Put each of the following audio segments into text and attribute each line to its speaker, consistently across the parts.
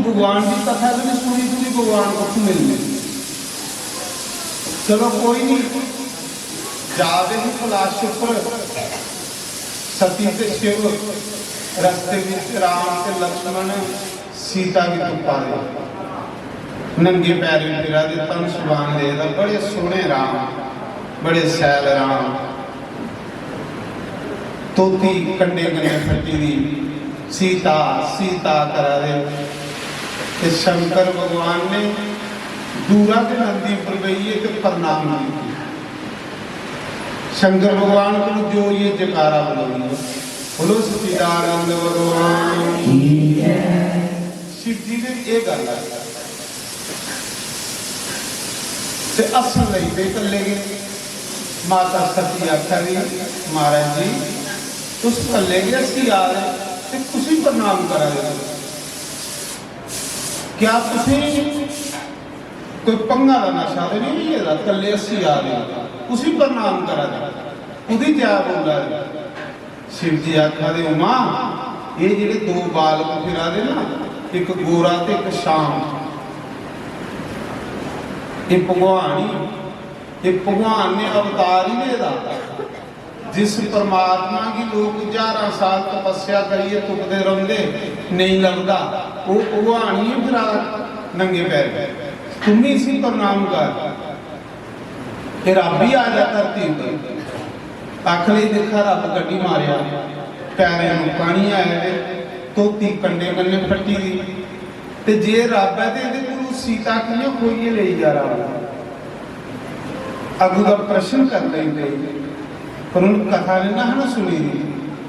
Speaker 1: भगवान की कथा भी सुनी तुझी भगवान को मिलने। चलो कोई नहीं, जावे ही कैलाश उपर सती ते शिव रस्ते में राम ते लक्ष्मण सीता की कृपा दे नंगे पैर फिरा दे तन सुभान दे बड़े सोहने राम बड़े सैल राम तोती कंडे कंडे फटी दी सीता सीता करा दे ते शंकर भगवान ने दूरा के नंदी पर गई तो प्रणाम की। शंकर भगवान को जो ये जयकारा बोली बोलो सच्चिदानंद भगवान शिव जी ने ये गल ते असल लई पे कले गए। माता सती आख्या भी महाराज जी तुस कले गए असी आ रहे ते तुसी प्रणाम करा दे। क्या तुसी कोई पंगा का नशा तो नहीं है कले असी आ रहे तुसी प्रणाम करा दे उदी क्या बोला। शिव जी आख्या दे उमा ये जेडे दो बालक फिरा दे ना एक गोरा ते एक शाम ये भगवान ने अवतार ही दे दा। जिस परमात्मा की लोग 1000 साल तपस्या करिए तुकते रंगे नहीं लगता वो भगवान ही फिरा नंगे पैर तुम ही इसी प्रणाम कर। फिर रब ही आ जा धरती पर अख ले देखा रब गड्डी मारिया पैरों में पानी आया धोती कंडे कंडे फटी दी ते जे रब है तो ये सीता किने खोइए ले जा रहा अगू का प्रश्न कर लेंगे पर उन कथा ने ना सुनी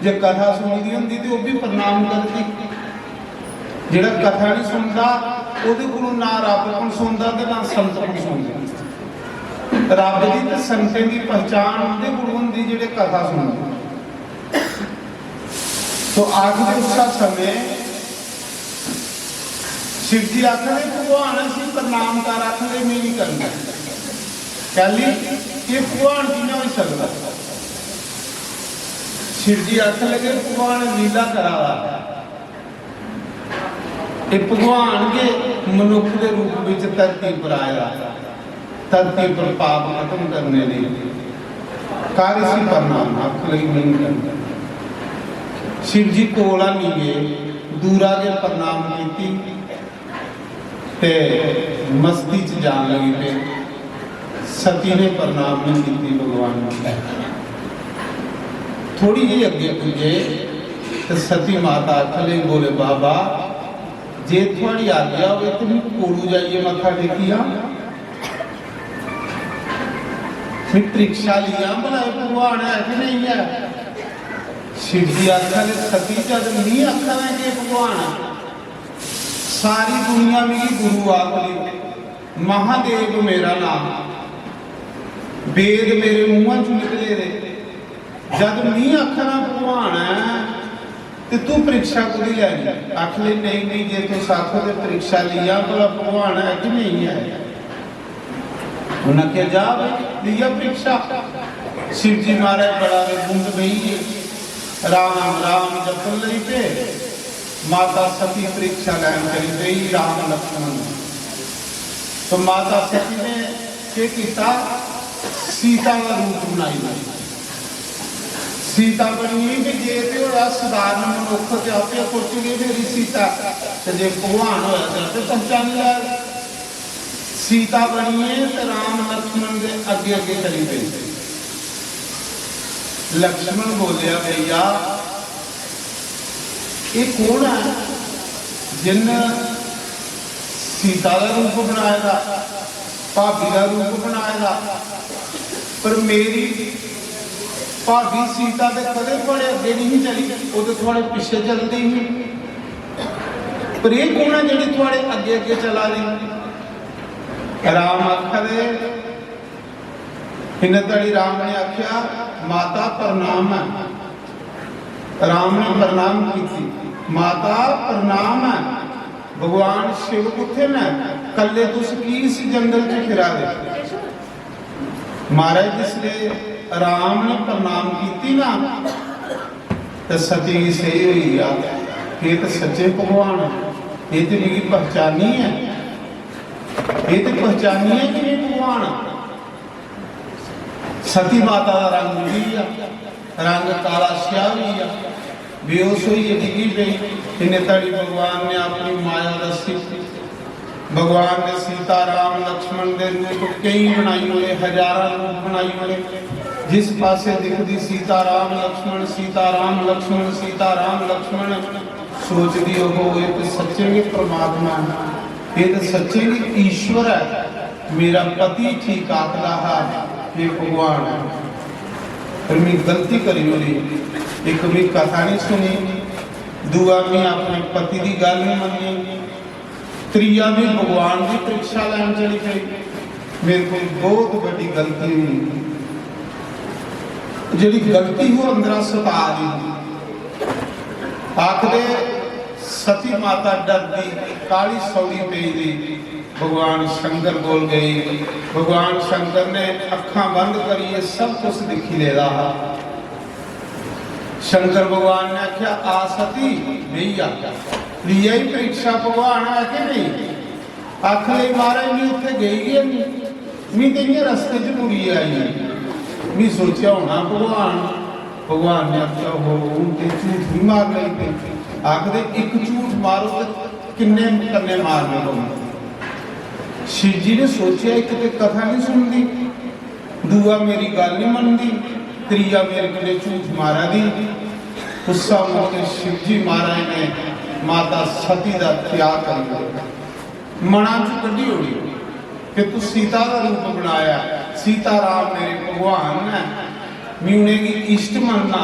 Speaker 1: जे कथा सुनी दी होंदी तो भी प्रणाम करती। जेड़ा कथा नहीं सुनता ओदे कोलों ना रब को सुनता ते ना संत को सुनता। रब दी ते संतें की पहचान उनके कोलों होंदी जेड़े कथा सुनते। तो आज के उसका समय शिव जी आखने भगवान असीं प्रणाम कर आखने में नहीं करना कहली ये भगवान की ना हो सकता। शिव जी आख लगे भगवान लीला करा ये भगवान के मनुख के रूप में धरती पर आया धरती पर पाप खत्म करने लिए कार्य सी प्रणाम आख लगी नहीं करना। शिव जी कोला नहीं गए दूरा के प्रणाम की ते मस्ती च जान लगी पे सती ने प्रणाम नहीं की भगवान ने। थोड़ी जी अगे पुजे तो सती माता आखले बोले बाबा जे थोड़ी आज्ञा हो तुम कोलू जाइए मथा टेकिया फिर परीक्षा लिया बनाए भगवान है कि नहीं है। शिव जी आखले सती जब नहीं आखना कि भगवान सारी दुनिया मेरी गुरु आखली महादेव मेरा नाम वेद मेरे मुंह चो निकले रहे जब नहीं आखना भगवान है तो तू परीक्षा को लैनी आख ले नहीं जे तू आखो तो परीक्षा लिया भला भगवान है कि नहीं है। उन्हें क्या जा लिया परीक्षा। शिव जी महाराज बड़ा बुंद बही राम राम जपन लई पे माता सती परीक्षा लैन करी गई राम लक्ष्मण। तो माता सती ने क्या किया सीता का रूप बनाई सीता बनी भी जे तो साधारण मनुख से आपे सोच गए मेरी सीता तो जे भगवान होया तो पहचान लिया। सीता बनी है तो राम लक्ष्मण के अगे अगे चली गई। लक्ष्मण बोलिया भैया ये कौन है जिन सीता का रूप बनाएगा भाभी का रूप बनाएगा पर मेरी भाभी सीता तो कदे थोड़े अगे नहीं चली वो तो थोड़े पिछे चलती ही पर ये कौन है जी थोड़े अगे अगे चला रही। राम आखदे इन तड़ी राम ने आख्या माता प्रणाम है। राम ने प्रणाम की माता प्रणाम है। भगवान शिव कुत्थे ने कले तुस की इस जंगल च फिरा दे महाराज जिसले राम ने प्रणाम की ना तो सती सही हुई कि तो सच्चे भगवान ये तो मेरी पहचानी है, ये तो पहचानी है कि नहीं भगवान। सती माता का रंग भी रंग काला स्या भी आ, बेहोश हुई डिगी गई। इन्हें तड़ी भगवान ने अपनी माया दसी। भगवान ने सीता राम लक्ष्मण के रूप कई बनाई हुए, हजारा रूप बनाई हुए। जिस पासे दिखती सीता राम लक्ष्मण, सीता राम लक्ष्मण, सीता राम लक्ष्मण, सोचती हो ये तो सच्चे में परमात्मा, ये तो सच्चे में ईश्वर है। मेरा पति ठीक आखदा है ये भगवान है। पर मैं गलती करी मेरी, एक भी कथा नहीं सुनी, दुआ में अपने पति की गल नहीं मनी, त्रिया भी भगवान की परीक्षा लैन चली गई। मेरे को बहुत बड़ी गलती हुई, जी गलती हो अंदर सता दी। आखदे सती माता डरदी काली सौड़ी पे दी, भगवान शंकर बोल गई। भगवान शंकर ने अखा बंद करी, सब कुछ दिखी ले रहा। शंकर भगवान ने आख्या आ सती भैया लिया ही परीक्षा भगवान है कि नहीं। आख ले महाराज मैं उत्थे गई नहीं, मैं तेरे रस्ते च मुड़ी आई। मैं सोचा होना भगवान, भगवान ने आख्या हो उनके झूठ भी मार ली पे। आखदे एक झूठ मारो तो किन्ने करने मारने को। शिव जी ने सोचा एक तो कथा नहीं सुनती, दूआ मेरी गल नहीं मनती, त्रिया मेरे को झूठ मारा दी। गुस्सा होकर शिव जी महाराज ने माता सती का त्याग कर मना च कढ़ी होनी कि तू सीता का रूप बनाया, सीता राम मेरे भगवान है, मैं उन्हें इष्ट मनना।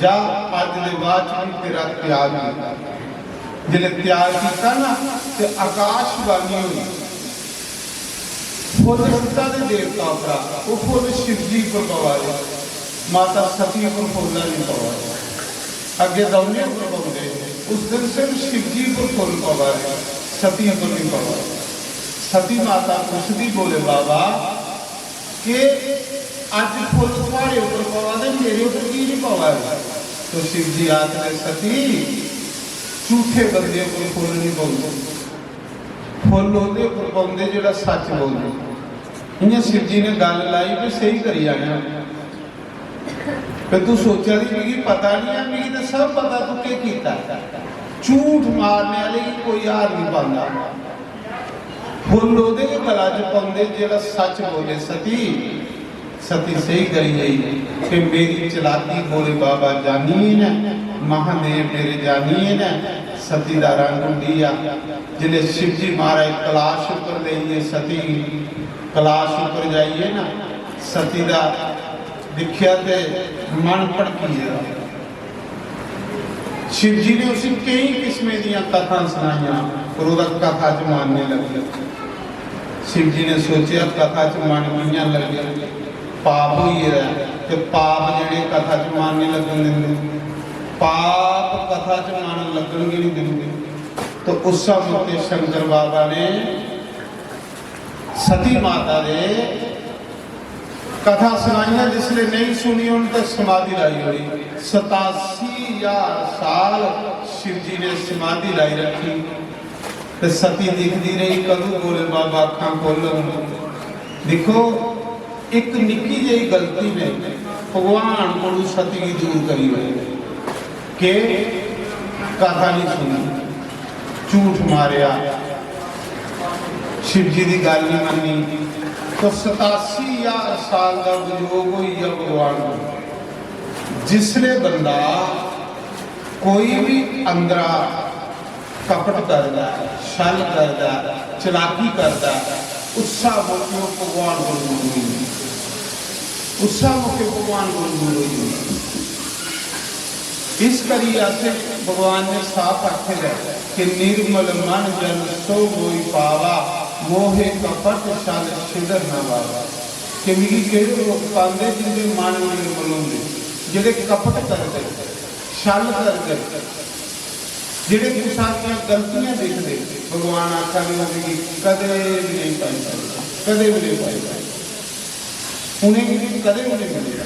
Speaker 1: जा अज के बाद तेरा त्याग जिले त्याग किया ना तो आकाशवाणी हुई। फुल सीता के देवता का वो फुल शिव जी पर पवाए, माता सती पर फुल नहीं पवाए, अगे दौने पर पौधे। उस दिन सिर्फ शिव जी पर फुल पवाए, सती पर नहीं पवाए। सती माता पूछती बोले बाबा कि अज फुल थोड़े उपर पवा दे, मेरे उपर की नहीं पवा। तो शिव जी आखते सती झूठे बंदे को फुल नहीं पाते, फुल होते उपर पाते जो सच बोलते। इं शिव जी ने गल लाई भी सही करी आया। फिर तू सोचा दी मिगी पता नहीं है, मिगी तो सब पता तू क्या किया। झूठ मारने वाले कोई हार नहीं पाता, फुल ओदे गला च पाते जो सच बोले। सती सती सही करी गई कि मेरी चलाकी बोले बाबा जानिए न, महादेव मेरे जानिए न। सती का रंग उड़ी आ जिले शिव जी महाराज कलाश उपर ले सती कलाश उपर जाइए ना, सती का दिखिया ते मन भड़की गया। शिव जी ने उसे कई किस्म दी कथा सुनाइया, पर वह कथा च मानने लगे। शिव जी ने सोचा कथा च मन मियाँ लगे पाप हुई है, तो पाप जेडे कथा च मानने लगन देंगे, पाप कथा च मन लगन नहीं देंगे। तो उस समय शंकर बाबा ने सती माता ने कथा सुनाइया, जिसने नहीं सुनी उनसे समाधि लाई हुई। 87,000 साल शिव जी ने समाधि लाई रखी। तो सती दिखती रही, कदू बोले बाबा अखा खोलो। देखो एक निक्की जी गलती ने भगवान को सती की दूर करी हुई के कथा नहीं सुनी, झूठ मारिया, शिव जी की गल नहीं मनी। तो 87,000 साल का वियोग हुई है भगवान को। जिसने बंदा कोई भी अंदरा कपट करता, छल करता, चलाकी करता, उत्साह होकर भगवान को दूर हुई, उत्साह होकर भगवान को दूर हुई। इस करी आसे भगवान ने साफ आखे कि निर्मल मन जन सो कोई पावा, मोहे कपट छल छिदर न बावा। कि मिगी केड़े लोग पाते जिनके मन निर्मल होंगे, जेडे कपट करते, छल करते, जेडे सारियां गलतियां देखते, भगवान आखा नहीं कदे भी नहीं पाई, कदे भी नहीं पाई, उन्हें भी कदे भी नहीं मिलेगा।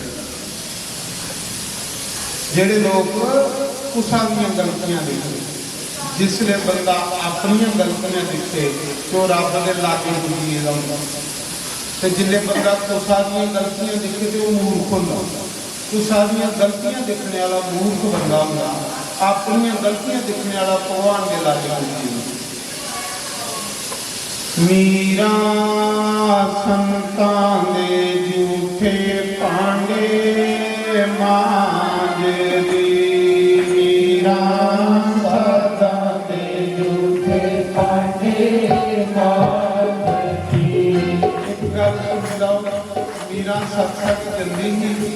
Speaker 1: जेडे लोग कुसा दी गलतियां देखते, जिसले बंदा अपन गलतियां दिखे तो रब के लागे दुनिया का होंगे, तो जिले बंदा कुसा दी गलतियां दिखे तो मूर्ख होंगे, कुसा दी गलतियां दिखने वाला मूर्ख बंदा होंगे, अपन गलतियां दिखने वाला भगवान के लागे होंगे। मीरा संतां दे झूठे पांडे मांजे दी, मीरा संतां दे झूठे पांडे मांजे दी। एक गल सुन लो, मीरा सत्संग जल्दी ही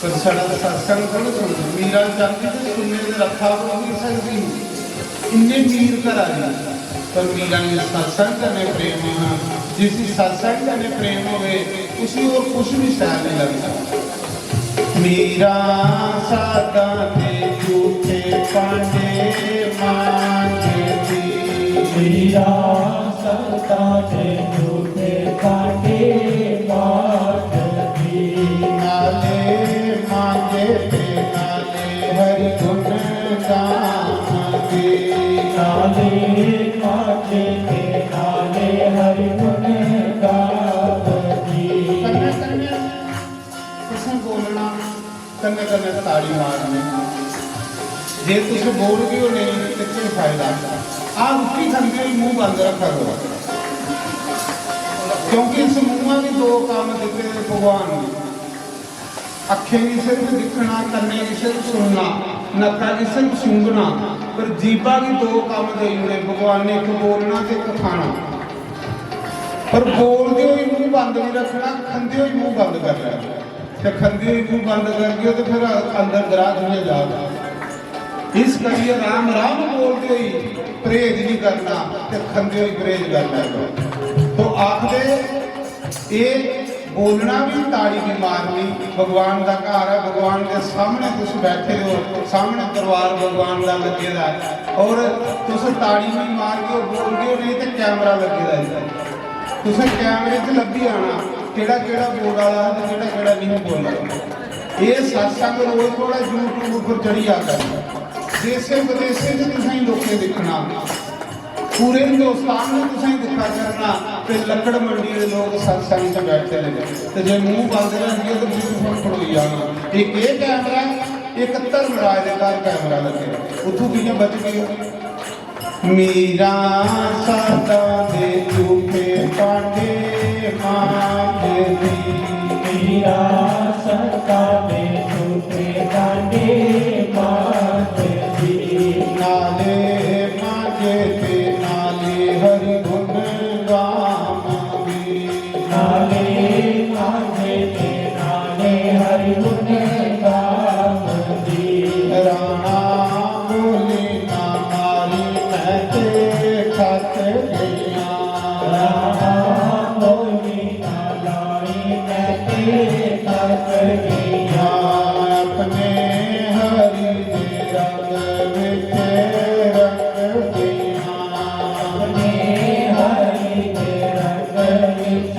Speaker 1: पर साड़ा सत्संग थोड़ा सुनते, मीरा चाहती तो सुनने से रखा हो नहीं सकती, इन्ने मीर करा दी पर मीरा ने सत्संग करने प्रेम है, जिस सत्संग करने प्रेम होवे उसी और कुछ भी शायद नहीं लगता। मीरा सादा दे झूठे पांडे मांगे दी, मीरा सादा दे झूठे पांडे मांगे दी। नाले मांगे ते नाले हरि गुण गावे, नाले मांगे ते नाले हरि गुण गावती। कन्ने कन्ने तुसें बोलना, कन्ने कन्ने ताड़ी मारनी, जे तुसें बोल गए हो नहीं तो कोई फायदा नहीं। आ रुकी खंदे मुंह बंद रखा करो, क्योंकि इस मुंह में दो काम दिखे भगवान ने, अखें भी सिर्फ दिखना, कन्ने भी सिर्फ सुनना, नक्का भी सिर्फ सूंघना, पर जीबा भी दो काम दे भगवान ने, एक बोलना ते एक खाना। पर बोलते हुए मुंह बंद नहीं रखना, खंदे हुए मुंह बंद कर रहा, तो खंदे हुए मुंह बंद कर दियो तो फिर अंदर ग्राह नहीं जाएगा। इस करिए राम राम बोलते हुए परहेज नहीं करना, तो खंदे हुए परहेज करना। तो आखदे ये बोलना भी ताड़ी भी मारनी, भगवान का घर है, भगवान के सामने तुम बैठे हो, सामने दरबार भगवान का लगे दा है, और तुम ताड़ी भी मार के बोल गए नहीं तो कैमरा लगे दा है, तुम कैमरे च लभी आना केड़ा केड़ा बोल रहा है केड़ा केड़ा नहीं बोल रहा। ये सत्संग रोज थोड़ा यूट्यूब पर चढ़ी आता है, देशे विदेशे तुसें लोकें दिखना, पूरे हिंदुस्तान में तुसें दिखा करना, फिर लकड़ मंडी के लोग सत्संग से बैठते रहे, तो जो मुंह बंद रहे तो बिल्कुल खड़ोई जाना। एक ये कैमरा, एक धर्मराज के घर कैमरा लगे, उतों कियां बच गए। मीरा सादा दे झूठे पांडे मांगे दी, मीरा सादा दे झूठे पांडे मांगे दी। नाले मांगे ते नाले हरि गुण गावे, नाले मांगे ते नाले हरि गुण गावे। राणा बोले ना मारी मैं ते खत गया, राणा बोले ना लाई मैं ते खत गया। अपने हरि दे रंग विच रंग गया, अपने हरि दे रंग विच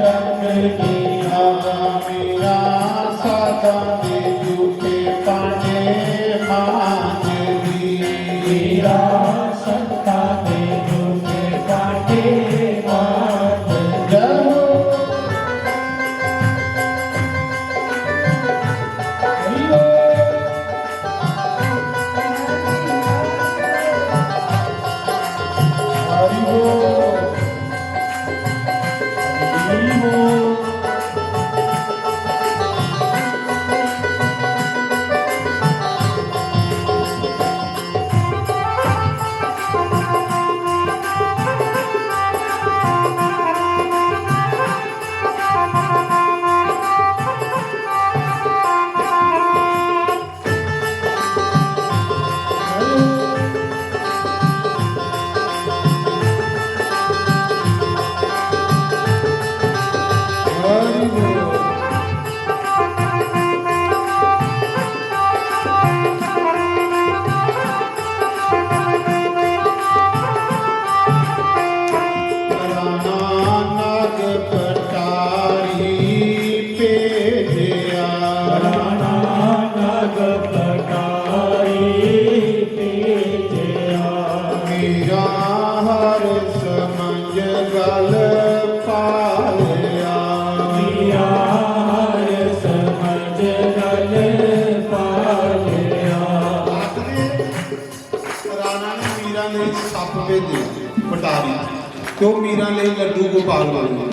Speaker 1: रंग गया। मीरा सादा दे झूठे पांडे मांगे दी, मीरा सत्ता दे झूठे पांडे मांगे दी। हर समझ गल पालिया
Speaker 2: मीरा हर समझ गल पालिया।
Speaker 1: राणा ने मीरा ने सप भेजे पटारी तो मीरा ने लड्डू गोपाल बने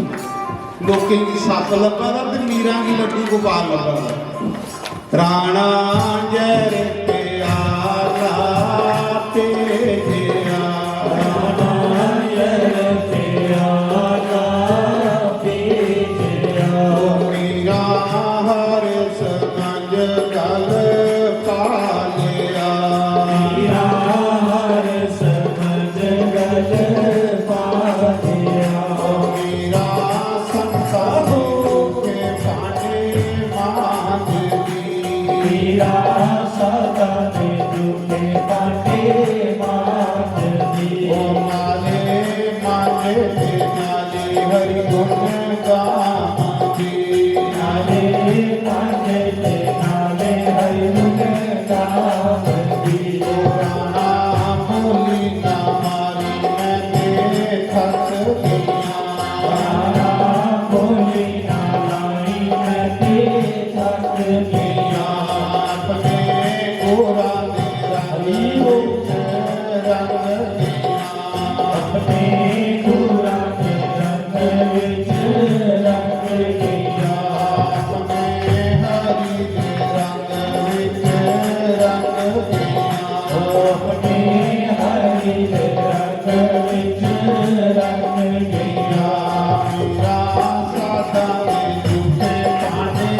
Speaker 1: लोकें की सप लब्भा ते मीरा की लड्डू गोपाल लब्भा। राणा जर प्याला भेजिया
Speaker 2: राणा जर प्याला भेजिया।
Speaker 1: मीरा हर समझ गल पालिया
Speaker 2: मीरा हर समझ गल पालिया।
Speaker 1: मीरा संता होके पाने मांगदी
Speaker 2: मीरा सदा में झूठे बाटे मारदी।
Speaker 1: ओ माले माले नाले हरि गुण गाती
Speaker 2: नाले नाले नाले हरि गुण गावदी।
Speaker 1: राणा बोली ना मारी मैंने थक गया
Speaker 2: राणा बोली ना लाई मैं ते थक गया।
Speaker 1: अपने गोरा मेरा रंग दिया
Speaker 2: अपने गुरा के रंग विच रंग गया।
Speaker 1: अपने हरि के रंग विच रंग दिया
Speaker 2: अपने हरि के रंग विच रंग गया।
Speaker 1: मीरा साधा में झूठे पाने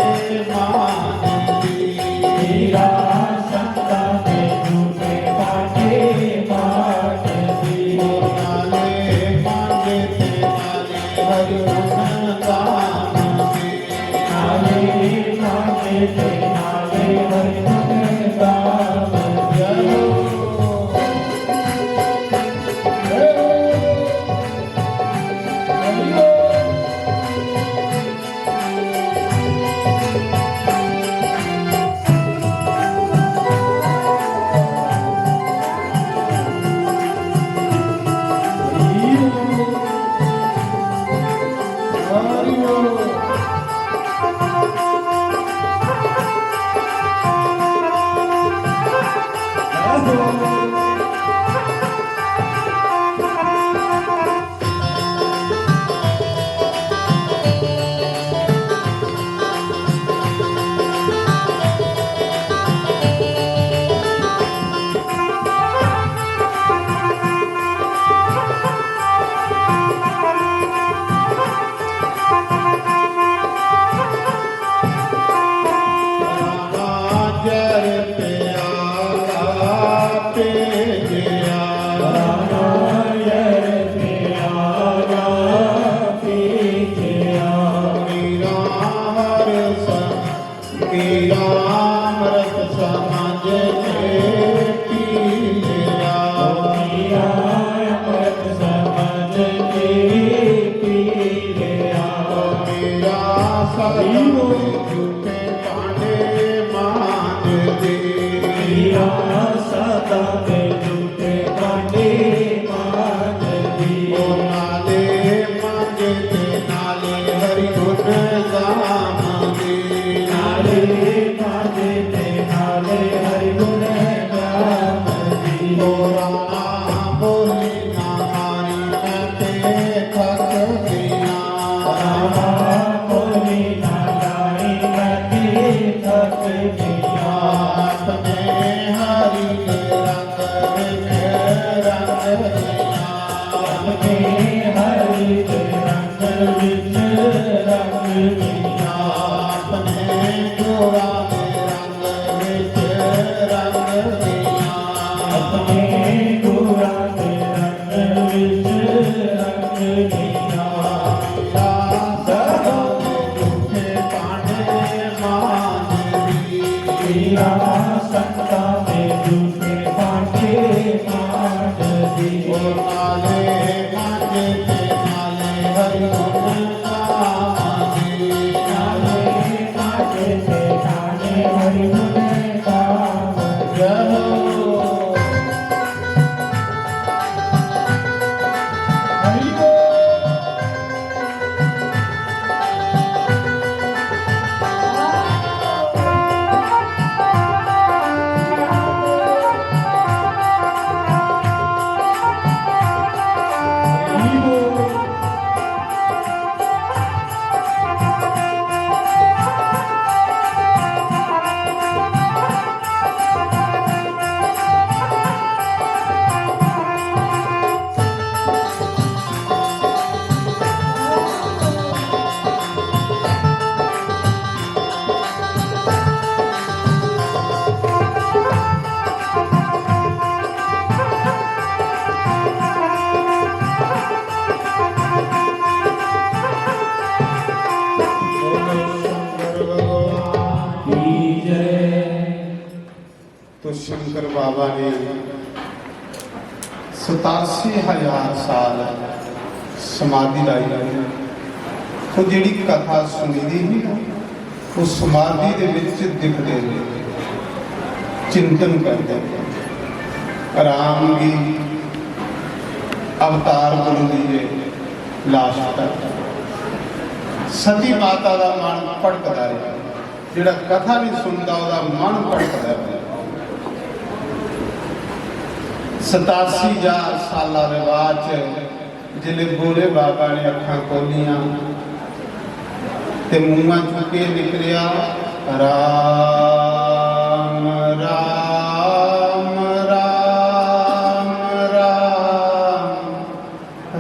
Speaker 1: मांगदी
Speaker 2: मीरा संता में झूठे बाटे मारदी।
Speaker 1: नाले मांगे थे नाले हरि गुण गाती
Speaker 2: नाले मांगे ते नाले हरि गुण गावदी।
Speaker 1: जर प्याला भेजिया
Speaker 2: राणा जर प्याला भेजिया।
Speaker 1: मीरा हर मीरा अमृत समझ के पी लिया
Speaker 2: मीरा अमृत समझ के पी लिया।
Speaker 1: मीरा सदा झूठे पाने मांगदी
Speaker 2: मीरा सदा में झूठे बाटे मारदी।
Speaker 1: नाले मांगे थे नाले हरि गुण गावदी
Speaker 2: नाले मांगे ते नाले हरि गुण गावदी।
Speaker 1: राणा बोली ना मारी मैं ते थक गया
Speaker 2: राणा बोली ना लाई मैं ते थक गया।
Speaker 1: अपने हरि के रंग विच रंग दिया
Speaker 2: अपने हरि के रंग विच रंग गया।
Speaker 1: अपने गोरा के रंग विच रंग दिया
Speaker 2: अपने गुरा के रंग विच रंग गया।
Speaker 1: सदा झूठे पाने मांगदी
Speaker 2: मीरा संता में झूठे बाटे मारदी।
Speaker 1: नाले मांगे थे नाले हरि गुण गावदी
Speaker 2: नाले मांगे ते नाले हरि गुण गावदी।
Speaker 1: जय हो बाबा ने 87,000 साल समाधि लाई। तो जी कथा सुनी दी वो समाधि के दिखते चिंतन करते राम की अवतार गुरु की लाश तक सती माता का मन भड़कता है, जिहड़ा कथा नहीं सुनता वह मन भड़कता है। 87,000 साल के बाद जिले भोले बाबा ने अखा खोलिया ते मुँह चुके निकलिया राम राम राम राम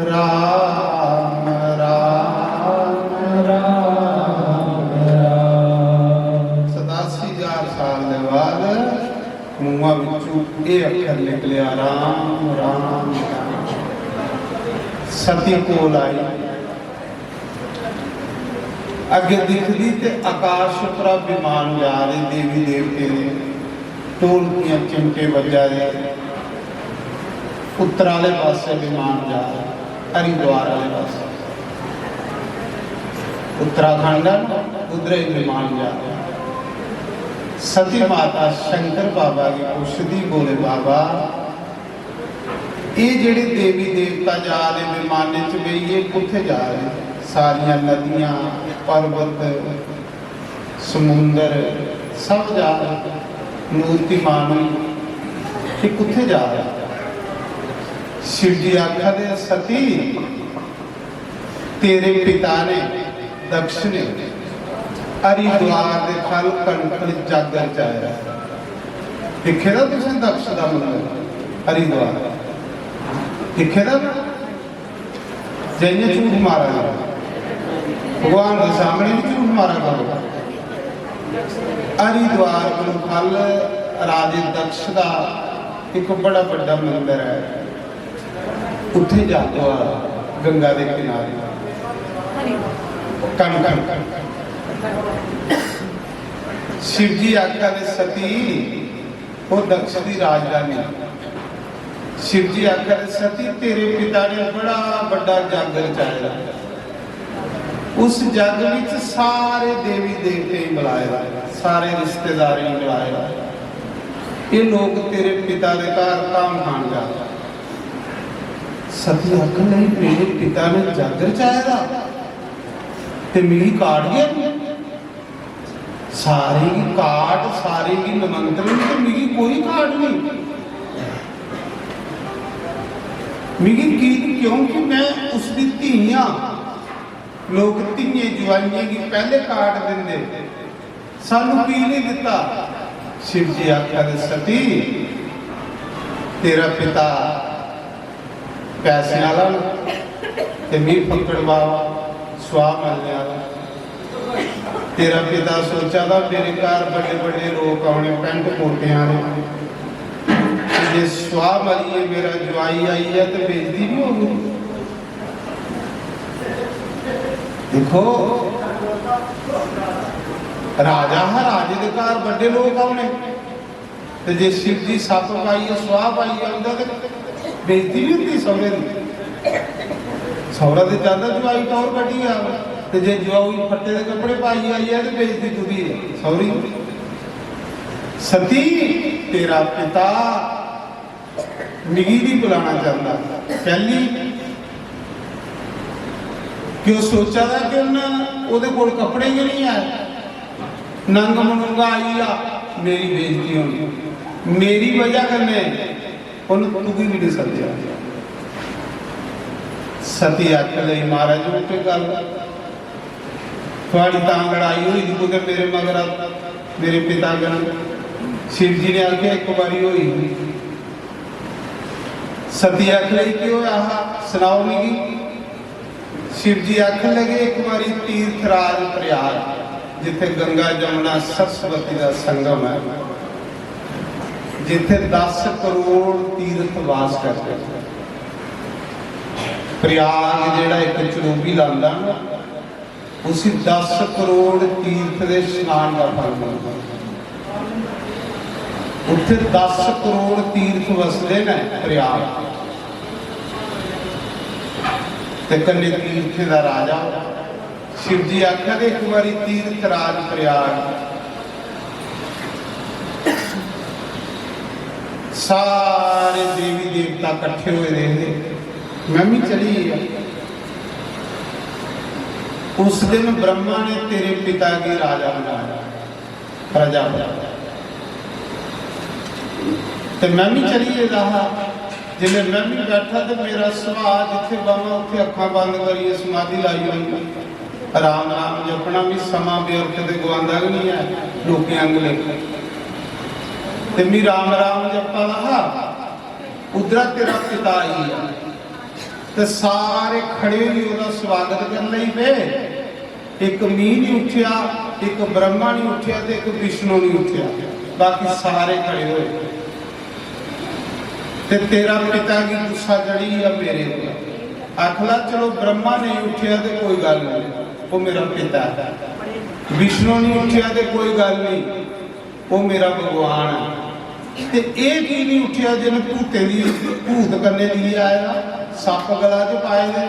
Speaker 1: राम राम राम। 87,000 साल के बाद मुँह विचों ये अखर निकलिया राम राम राम। सती कोल आई अगे दिखदी ते आकाश उपरा विमान जा रहे देवी देवते ने ढोलकियां चिमटे बजा रहे। उत्तराले पासे विमान जा रहे हरिद्वार वाले पासे उत्तराखंड उधर ही विमान जा रहे। सती माता शंकर बाबा की पुछदी बोले बाबा ये जेडे देवी देवता जा रहे विमाने च गई ये कुत्थे जा रहे? सारिया नदियां पर्वत समुंदर सब जा रहे मूर्ति मानवी ये कुत्थे जा रहे? शिव जी आखा दे सती तेरे पिता ने दक्ष ने हरिद्वार के खल कंकड़ जागर चाया दिखे ना तुम दक्ष का मंदिर हरिद्वार दिखे ना जैने झूठ मारा भगवान के सामने भी झूठ मारा करो। हरिद्वार को खल राजे दक्ष का एक बड़ा बड़ा मंदिर है उत्थे जातो गंगा के किनारे कण कण शिव जी आख्या ने सती वो दक्ष की राजधानी। शिव जी आख्या ने सती तेरे पिता ने बड़ा बड़ा जागर चाया उस जग विच सारे देवी देवते ही बुलाए सारे रिश्तेदार ही बुलाए ये लोग तेरे पिता के घर काम खान जा। सती आखन नहीं मेरे पिता ने जागर चाया ते मेरी काट गया सारे की काट सारे की निमंत्रण तो मेरी कोई काट नहीं मेरी की क्योंकि मैं उसकी धीया लोग धीए जवाइया की पहले काट देंगे सानू की नहीं दिता। शिव जी आख्या सती तेरा पिता पैसे वाला ते मी फकड़वा स्वाह मिलने वाला तेरा पिता सोचा था मेरे घर बड़े बड़े लोग आने पेंट कोटियां ने जे स्वाह मरिए मेरा जवाई आई है तो बेइज्जती भी होगी। देखो राजा है राजे के घर बड़े लोग आने तो जे शिव जी सप पाइए स्वाह पाइए तो बेइज्जती भी होती सौरे की। सौरा तो ज्यादा जवाई टौर कटी आ तो जे जवाई फट्टे के कपड़े पाई आई है तो बेइज्जती तुझी है सौरी। सती तेरा पिता मिगी नहीं बुलाना चाहता पहली क्यों सोचा था कि उन्हें कोल कपड़े ही नहीं आए नंग मनुंगा आई आ मेरी बेइज्जती होनी मेरी वजह करने तुगी भी नहीं सद्या। सती आख गई महाराज उठे गल थोड़ी तां लड़ाई हुई थी कुछ मेरे मगर मेरे पिता गण शिव जी ने आख्या एक बारी हुई सती आख लगी कि सुनाओ मिगी। शिव जी आख लगे एक बारी तीर्थराज प्रयाग जिथे गंगा जमुना सरस्वती का संगम है जिथे 10 करोड़ तीर्थ वास करते प्रयाग जेड़ा एक चरूबी लांदा उसी 10 करोड़ तीर्थ के स्नान का फल मिलता। ਉੱਥੇ 10 ਕਰੋੜ ਤੀਰਥ ਵਸਦੇ ਨੇ ਪ੍ਰਯਾਗ ਤੇ ਕੰਨੇ ਤੀਰਥ ਦਾ ਰਾਜਾ शिव जी आख्या कि एक बारी तीर्थ राज प्रयाग सारे देवी देवता इकट्ठे हुए रहे मैं भी चली उस दिन ब्रह्मा ने तेरे पिता की राजा बनाया प्रजा तो मैं भी चली रहा जिले मैं भी बैठा तो मेरा सुभाव जिथे बावा उथे अखा बंद करिए समाधि लाई हुई राम राम जपना भी समा बेअर्थ ते गवांदा भी नहीं है लोग अंग लेके ते मी राम राम जपा रहा उधर तेरा पिता ही है ते सारे खड़े ही ओदा स्वागत करने लई पे एक मी नहीं उठिया एक ब्रह्मा नहीं उठिया ते एक विष्णु नहीं उठिया बाकी सारे खड़े हुए ते तेरा पिता की गुस्सा चढ़ी है मेरे को आखला चलो ब्रह्मा नहीं उठिया तो कोई गल नहीं वो मेरा पिता है विष्णु नहीं उठिया तो कोई गल नहीं वो मेरा भगवान है ते एक ही नहीं उठिया जिन्हें भूते दी भूत करने लिए आया सप गला च पाए ने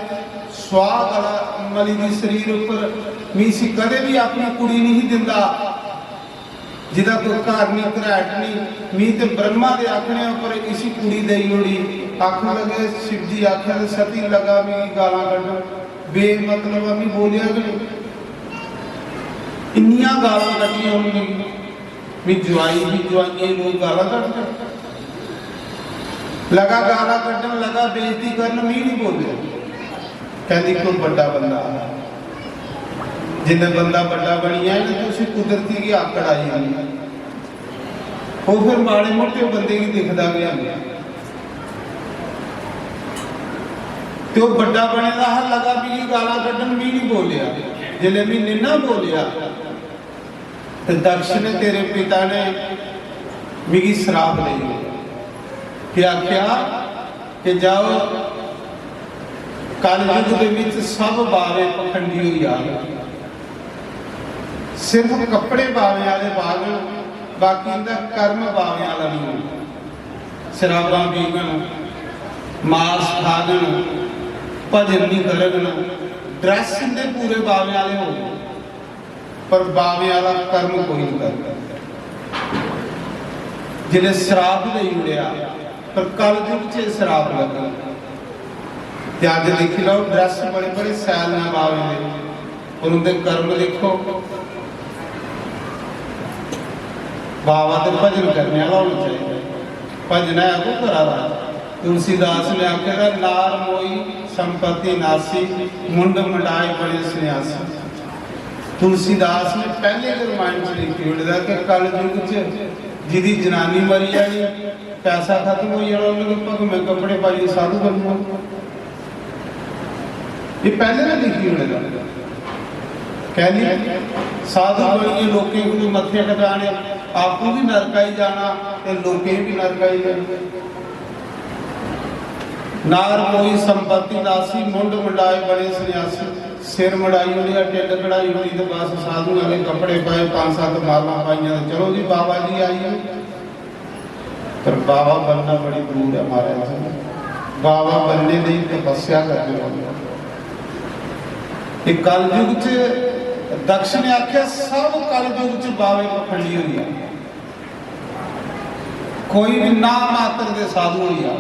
Speaker 1: स्वाह गला मली दी शरीर उपर मीसी कदे भी अपनी कुड़ी नहीं दिंदा जिदा कोई घर नहीं घराट नहीं मी ते ब्रह्मा के आखने उपर इसी कुड़ी दई ओड़ी आख लगे शिव जी आख्या सती लगा मी गाला कढ बेमतलब अभी बोलिया कि इन्नियां गाला कढियां उन्हें भी जवाई लोग गाला कढते लगा गाला कढन लगा बेइज्जती करन मी नहीं बोलिया कहती कोई बड़ा बंदा जिन्हें बंदा बड़ा बनिया तो कुदरती की आकड़ आई है वो फिर माड़े मोटे बंदे की दिखता गया तो बड़ा बने का हर लगा भी गाला कढ़न भी नहीं बोलिया जिले भी निन्ना बोलिया तो दक्ष ने तेरे पिता ने मिगी श्राप ली क्या क्या कि जाओ कल युग के विच सब बावे पखंडी हुई आ सिर्फ कपड़े बावे वाले बाग बाकी इनका कर्म बावे वाला नहीं शराबा पीवन मांस खागन भजन नहीं करन ड्रेस इनके पूरे बावे वाले हो पर बावे वाला कर्म कोई नहीं करता जिन्हें शराब नहीं उड़िया पर कल युग च शराब लगा अज देखी लो ड्रेस बड़े बड़े सैल ने बावे ने और उनके कर्म देखो बाबा तो भजन करने वाला होना चाहिए भजन है वो करा रहा तुलसीदास ने आखेगा नार मोई संपत्ति नासी मुंड मंडाए बड़े सन्यासी तुलसीदास ने पहले रामायण च लिखी होता कि कल युग च जिदी जनानी मरी जानी पैसा खत्म हो जाना उन्होंने भगवे कपड़े पाइए साधु बनना ये पहले ने लिखी होने कहनी साधु बनिए लोकें को मथे कटाने आपको भी नरकाई जाना ते लोकें भी नरकाई जाना नार कोई संपत्ति दासी मुंड मंडाए बड़े सन्यासी सिर मड़ाई हुई टिड कढ़ाई हुई तो बस साधु वाले कपड़े पाए 5-7 माला पाइया चलो जी बाबा जी आई है पर बाबा बनना बड़ी दूर है महाराज बाबा बनने नहीं तपस्या करने कल युग च दक्ष ने आख्या सब कल युग च बावे पखंडी हुई है कोई भी ना मात्र के साधु हुई है